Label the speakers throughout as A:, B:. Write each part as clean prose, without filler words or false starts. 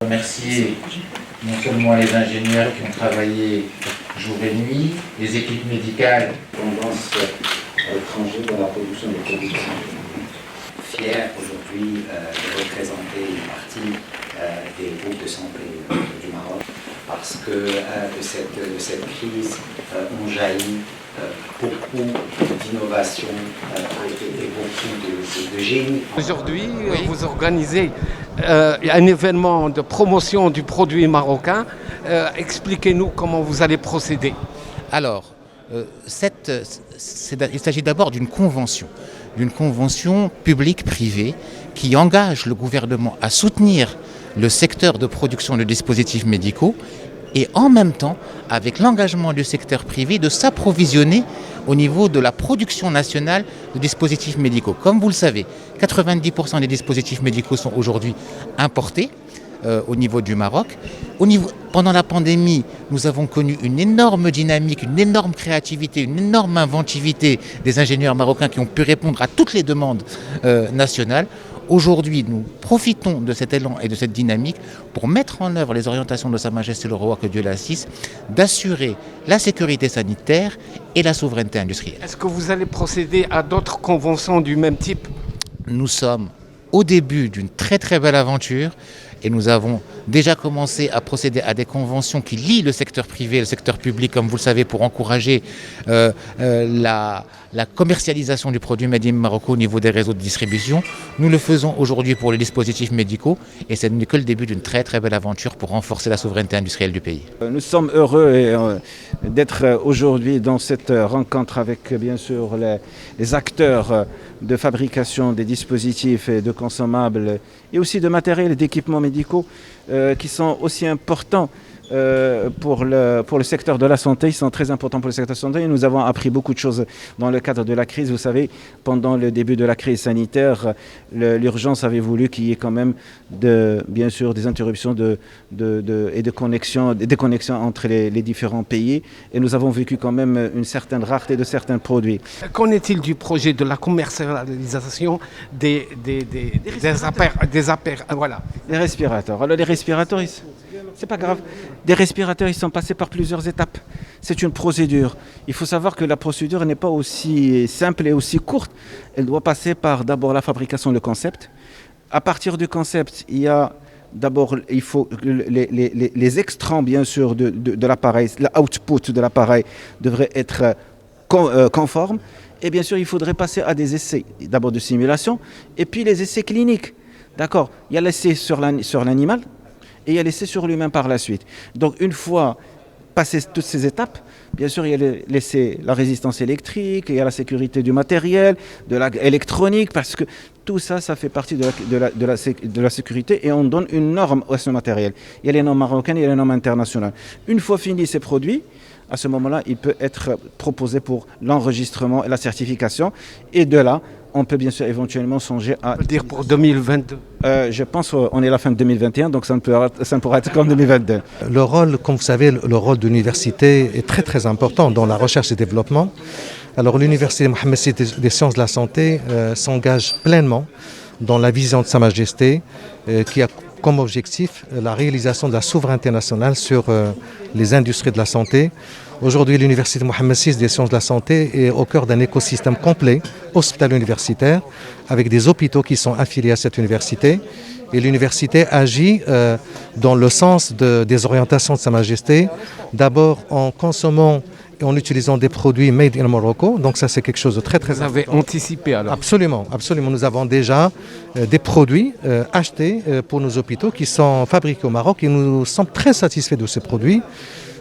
A: Remercier non seulement les ingénieurs qui ont travaillé jour et nuit, les équipes médicales.
B: Tendance à l'étranger dans la production des produits.
C: Fier aujourd'hui de représenter une partie des groupes de santé du Maroc parce que de cette crise ont jailli beaucoup d'innovations et beaucoup de génie.
D: Aujourd'hui, vous organisez un événement de promotion du produit marocain. Expliquez-nous comment vous allez procéder.
E: Alors, il s'agit d'abord d'une convention publique-privée qui engage le gouvernement à soutenir le secteur de production de dispositifs médicaux et en même temps, avec l'engagement du secteur privé, de s'approvisionner au niveau de la production nationale de dispositifs médicaux. Comme vous le savez, 90% des dispositifs médicaux sont aujourd'hui importés au niveau du Maroc. Pendant la pandémie, nous avons connu une énorme dynamique, une énorme créativité, une énorme inventivité des ingénieurs marocains qui ont pu répondre à toutes les demandes nationales. Aujourd'hui, nous profitons de cet élan et de cette dynamique pour mettre en œuvre les orientations de Sa Majesté le Roi, que Dieu l'assiste, d'assurer la sécurité sanitaire et la souveraineté industrielle.
D: Est-ce que vous allez procéder à d'autres conventions du même type ?
E: Nous sommes au début d'une très très belle aventure et nous avons déjà commencé à procéder à des conventions qui lient le secteur privé et le secteur public, comme vous le savez, pour encourager la commercialisation du produit Made in Morocco au niveau des réseaux de distribution. Nous le faisons aujourd'hui pour les dispositifs médicaux et ce n'est que le début d'une très très belle aventure pour renforcer la souveraineté industrielle du pays.
B: Nous sommes heureux d'être aujourd'hui dans cette rencontre avec bien sûr les acteurs de fabrication des dispositifs et de consommables et aussi de matériel et d'équipements médicaux qui sont aussi importants pour le secteur de la santé. Ils sont très importants pour le secteur de la santé et nous avons appris beaucoup de choses dans le cadre de la crise. Vous savez, pendant le début de la crise sanitaire, l'urgence avait voulu qu'il y ait quand même bien sûr des interruptions et des connexions entre les différents pays et nous avons vécu quand même une certaine rareté de certains produits.
D: Qu'en est-il du projet de la commercialisation des
B: respirateurs. Alors les respirateurs, c'est pas grave. Des respirateurs, ils sont passés par plusieurs étapes. C'est une procédure. Il faut savoir que la procédure n'est pas aussi simple et aussi courte. Elle doit passer par d'abord la fabrication de concept. À partir du concept, il faut les extrants bien sûr de l'appareil, l'output de l'appareil devrait être conforme. Et bien sûr, il faudrait passer à des essais, d'abord de simulation, et puis les essais cliniques. D'accord ? Il y a l'essai sur l'animal et il y a l'essai sur l'humain par la suite. Donc une fois passé toutes ces étapes, bien sûr, il y a l'essai, la résistance électrique, il y a la sécurité du matériel, de l'électronique, parce que tout ça, ça fait partie de la sécurité et on donne une norme à ce matériel. Il y a les normes marocaines, il y a les normes internationales. Une fois finis ces produits, à ce moment-là, il peut être proposé pour l'enregistrement et la certification. Et de là, on peut bien sûr éventuellement songer à...
D: dire pour 2022
B: Je pense qu'on est à la fin de 2021, donc ça ne pourra être qu'en 2022.
F: Le rôle, comme vous savez, le rôle de l'université est très très important dans la recherche et développement. Alors l'université Mohammed VI des sciences de la santé s'engage pleinement dans la vision de Sa Majesté qui a comme objectif la réalisation de la souveraineté nationale sur les industries de la santé. Aujourd'hui, l'Université Mohammed VI des sciences de la santé est au cœur d'un écosystème complet hospitalo-universitaire avec des hôpitaux qui sont affiliés à cette université. Et l'université agit dans le sens des orientations de Sa Majesté, d'abord en consommant et en utilisant des produits made in Morocco. Donc ça, c'est quelque chose de très très important.
D: Vous avez anticipé alors ?
F: Absolument, absolument. Nous avons déjà des produits achetés pour nos hôpitaux qui sont fabriqués au Maroc et nous sommes très satisfaits de ces produits.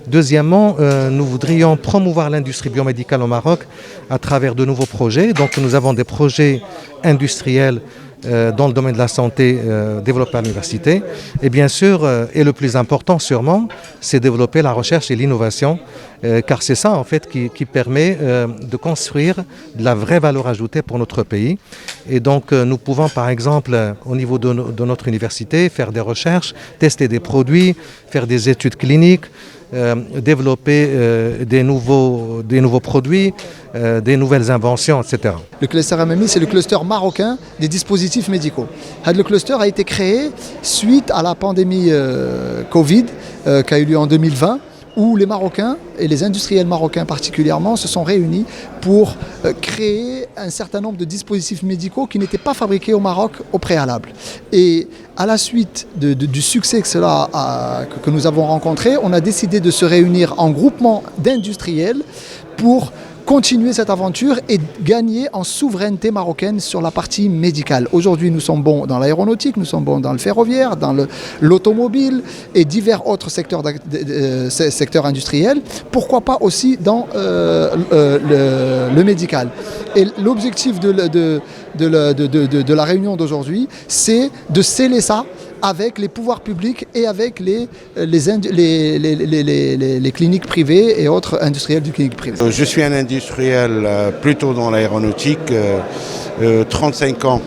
F: Deuxièmement, nous voudrions promouvoir l'industrie biomédicale au Maroc à travers de nouveaux projets. Donc nous avons des projets industriels dans le domaine de la santé développés à l'université. Et bien sûr, et le plus important sûrement, c'est développer la recherche et l'innovation, car c'est ça en fait qui permet de construire de la vraie valeur ajoutée pour notre pays. Et donc nous pouvons par exemple au niveau de notre université faire des recherches, tester des produits, faire des études cliniques, développer des nouveaux produits, des nouvelles inventions, etc.
G: Le cluster MMI, c'est le cluster marocain des dispositifs dispositifs médicaux. Le cluster a été créé suite à la pandémie Covid qui a eu lieu en 2020, où les Marocains, et les industriels marocains particulièrement, se sont réunis pour créer un certain nombre de dispositifs médicaux qui n'étaient pas fabriqués au Maroc au préalable. Et à la suite du succès que nous avons rencontré, on a décidé de se réunir en groupement d'industriels pour continuer cette aventure et gagner en souveraineté marocaine sur la partie médicale. Aujourd'hui, nous sommes bons dans l'aéronautique, nous sommes bons dans le ferroviaire, dans l'automobile et divers autres secteurs industriels. Pourquoi pas aussi dans le médical. Et l'objectif de la réunion d'aujourd'hui, c'est de sceller ça avec les pouvoirs publics et avec les cliniques privées et autres industriels du clinique privée.
H: Je suis un industriel plutôt dans l'aéronautique, 35 ans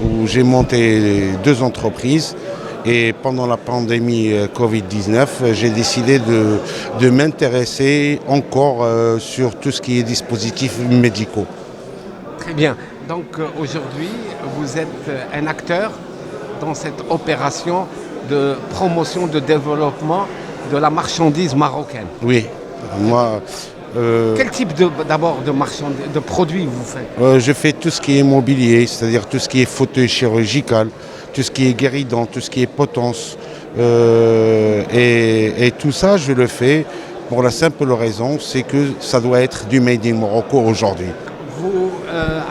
H: où j'ai monté 2 entreprises et pendant la pandémie Covid-19, j'ai décidé de m'intéresser encore sur tout ce qui est dispositifs médicaux.
D: Très bien. Donc aujourd'hui, vous êtes un acteur dans cette opération de promotion, de développement de la marchandise marocaine.
H: Oui, moi...
D: Quel type d'abord de produits vous faites?
H: Je fais tout ce qui est mobilier, c'est-à-dire tout ce qui est fauteuil chirurgical, tout ce qui est guéridon, tout ce qui est potence. Et tout ça, je le fais pour la simple raison, c'est que ça doit être du Made in Morocco aujourd'hui.
D: Vous,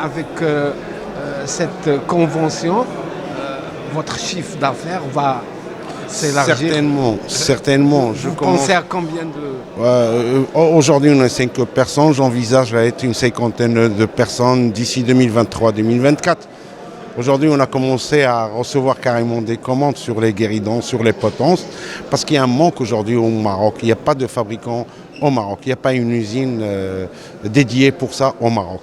D: avec cette convention, votre chiffre d'affaires va s'élargir.
H: Certainement.
D: Vous pensez à combien de...
H: Aujourd'hui, on est 5 personnes. J'envisage à être une 50aine de personnes d'ici 2023-2024. Aujourd'hui, on a commencé à recevoir carrément des commandes sur les guéridons, sur les potences, parce qu'il y a un manque aujourd'hui au Maroc. Il n'y a pas de fabricant au Maroc. Il n'y a pas une usine dédiée pour ça au Maroc.